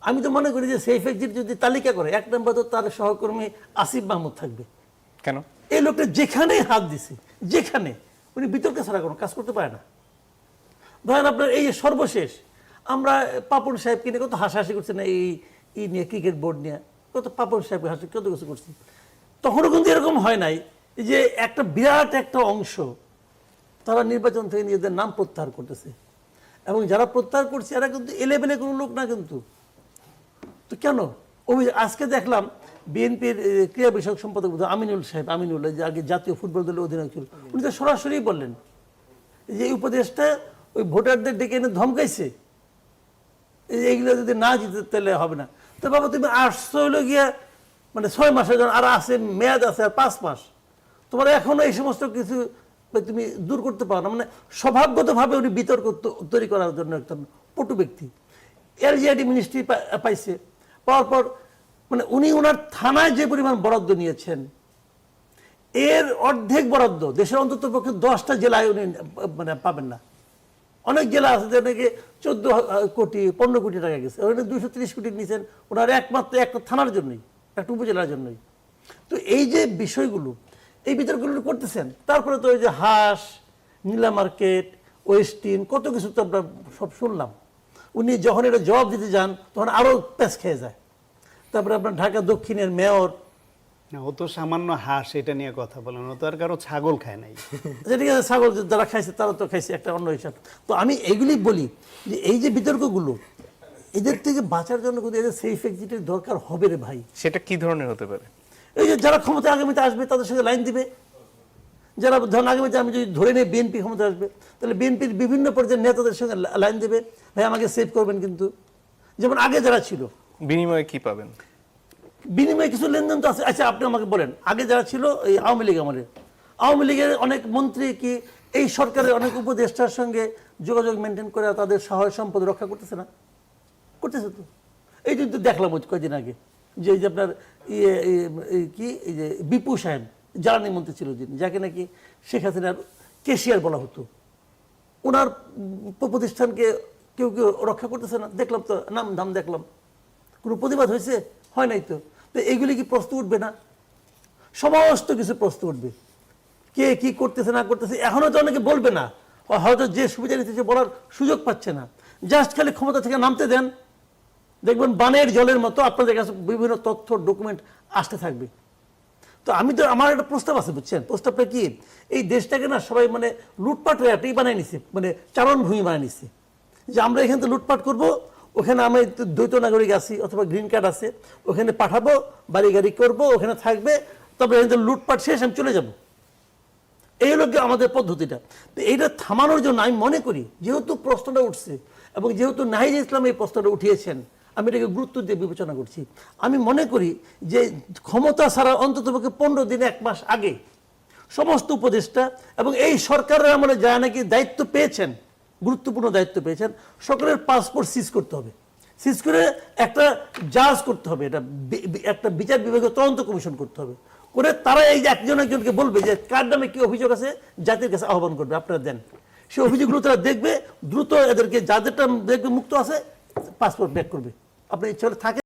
আমি তো মনে করি যে সেফ এক্সিট যদি তালিকা করে 1 নম্বর তো তার সহকর্মী আসিফ মাহমুদ থাকবে। কেন? এই লোকটা যেখানে হাত দিছে, যেখানে উনি বিতর্কে ছাড়া কোনো কাজ করতে পারে না। ধরেন আপনার এই যে সর্বশেষ আমরা পাপন সাহেবকে নিয়ে কত হাসাহাসি করছি না, এই নিয়ে ক্রিকেট বোর্ড নিয়ে কত পাপন সাহেবকে হাসি কত কিছু করছি। তখনও কিন্তু এরকম হয় নাই যে একটা বিরাট একটা অংশ তারা নির্বাচন থেকে নিজেদের নাম প্রত্যাহার করতেছে, এবং যারা প্রত্যাহার করছে এরা কিন্তু এলেবেলে কোনো লোক না কিন্তু। তো কেন আজকে দেখলাম বিএনপির ক্রীড়া বিষয়ক সম্পাদক আমিনুল সাহেব, আমিনুল যে আগে জাতীয় ফুটবল দলের অধিনায়ক ছিল, উনি তো সরাসরি বললেন যে এই উপদেশটা ওই ভোটারদের ডেকে এনে ধমকাইছে, এইগুলো যদি না জিতে তাহলে হবে না। তো বাবা তুমি আসছো হলো গিয়া মানে 6 মাসের জন্য, আর আছে মেয়াদ আছে আর 5 মাস, তোমার এখনো এই সমস্ত কিছু তুমি দূর করতে পারো না। মানে স্বভাবগতভাবে উনি বিতর্ক তৈরি করার জন্য একটা পটু ব্যক্তি। এলজিআইডি মিনিস্ট্রি পাইছে, পাওয়ার পর মানে উনি ওনার থানায় যে পরিমাণ বরাদ্দ নিয়েছেন এর অর্ধেক বরাদ্দ দেশের অন্তত পক্ষে 10টা জেলায় উনি মানে পাবেন না। অনেক জেলা আছে যেটাকে 14 কোটি 15 কোটি টাকা গেছে, ওখানে 230 কোটি নিয়েছেন ওনার একমাত্র একটা থানার জন্যই, একটা উপজেলার জন্যই। তো এই যে বিষয়গুলো, এই বিতর্কগুলো করতেছেন। তারপরে তো ওই যে হাঁস, নীলা মার্কেট, ওয়েস্টিন, কত কিছু তো আমরা সব শুনলাম। উনি যখন এটা জবাব দিতে যান তখন আরও প্যাঁচ খেয়ে যায়। তারপরে আপনার ঢাকা দক্ষিণের মেয়র, না ও তো সামান্য হাঁস, এটা নিয়ে কথা বলেন, ও তো আর কারো ছাগল খায় নাই। যেটিকে ছাগল যারা খাইছে তারা তো খাইছে একটা অন্য হিসাব। তো আমি এগুলি বলি যে এই যে বিতর্কগুলো, এদের থেকে বাঁচার জন্য কিন্তু এদের সেফ এক্সিটের দরকার হবে রে ভাই। সেটা কি ধরনের হতে পারে? এই যে যারা ক্ষমতায় আগামীতে আসবে তাদের সঙ্গে লাইন দিবে। যারা ধরেন আগামীতে আমি যদি ধরে নেই বিএনপি ক্ষমতায় আসবে, তাহলে বিএনপির বিভিন্ন পর্যায়ের নেতাদের সঙ্গে লাইন দেবে, ভাই আমাকে সেভ করবেন। কিন্তু যেমন আগে যারা ছিল, বিনিময়ে কি পাবেন? বিনিময়ে কিছু লেনদেন তো আছে। আচ্ছা আপনি আমাকে বলেন, আগে যারা ছিল এই আওয়ামী লীগ আমলে, আওয়ামী লীগের অনেক মন্ত্রী কি এই সরকারের অনেক উপদেষ্টার সঙ্গে যোগাযোগ মেনটেন করে তাদের সহায় সম্পদ রক্ষা করতেছে না? করতেছে তো। এই কিন্তু দেখলাম কয়েকদিন আগে যে এই যে আপনার কি এই যে বিপু সাহেব জ্বালানি মন্ত্রী ছিল যিনি, যাকে নাকি শেখ হাসিনার কেশিয়ার বলা হতো, ওনার প্রতিষ্ঠানকে কেউ কেউ রক্ষা করতেছে না। দেখলাম তো নাম ধাম দেখলাম, কোনো প্রতিবাদ হয়েছে? হয় নাই তো। তো এইগুলি কি প্রশ্ন উঠবে না? সমস্ত কিছু প্রশ্ন উঠবে, কে কি করতেছে না করতেছে। এখনো তো অনেকে বলবে না, হয়তো যে সুবিধা নিতেছে বলার সুযোগ পাচ্ছে না। জাস্ট খালি ক্ষমতা থেকে নামতে দেন, দেখবেন বানের জলের মতো আপনাদের কাছে বিভিন্ন তথ্য ডকুমেন্ট আসতে থাকবে। তো আমি তো আমার একটা প্রস্তাব আছে, বুঝছেন? প্রস্তাবটা কি, এই দেশটাকে না সবাই মানে লুটপাটের একটাই বানাই নিছে, মানে চারণভূমি বানাই নিছে, যে আমরা এখানে তো লুটপাট করবো, ওখানে আমি দ্বৈত নাগরিক আছি অথবা গ্রিন কার্ড আছে, ওখানে পাঠাবো, বাড়ি গাড়ি করবো, ওখানে থাকবে, তবে এখানে লুটপাট শেষ, আমি চলে যাব। এই হলো আমাদের পদ্ধতিটা। তো এইটা থামানোর জন্য আমি মনে করি, যেহেতু প্রশ্নটা উঠছে এবং যেহেতু নাহিদ ইসলাম এই প্রশ্নটা উঠিয়েছেন, আমি এটাকে গুরুত্ব দিয়ে বিবেচনা করছি। আমি মনে করি যে ক্ষমতা ছাড়া অন্ততপক্ষে 15 দিন 1 মাস আগে সমস্ত উপদেষ্টা এবং এই সরকারের আমলে যারা নাকি দায়িত্ব পেয়েছেন, গুরুত্বপূর্ণ দায়িত্ব পেয়েছেন, সকলের পাসপোর্ট সিজ করতে হবে। সিজ করে একটা জাজ করতে হবে, এটা একটা বিচার বিভাগীয় তদন্ত কমিশন করতে হবে, করে তারা এই যে একজন একজনকে বলবে যে কার নামে কি অভিযোগ আছে, জাতির কাছে আহ্বান করবে আপনারা দেন। সেই অভিযোগগুলো তারা দেখবে, দ্রুত এদেরকে যাদেরটা দেখবে মুক্ত আছে পাসপোর্ট ব্যাক করবে। আপনি ইচ্ছা হলে থাকে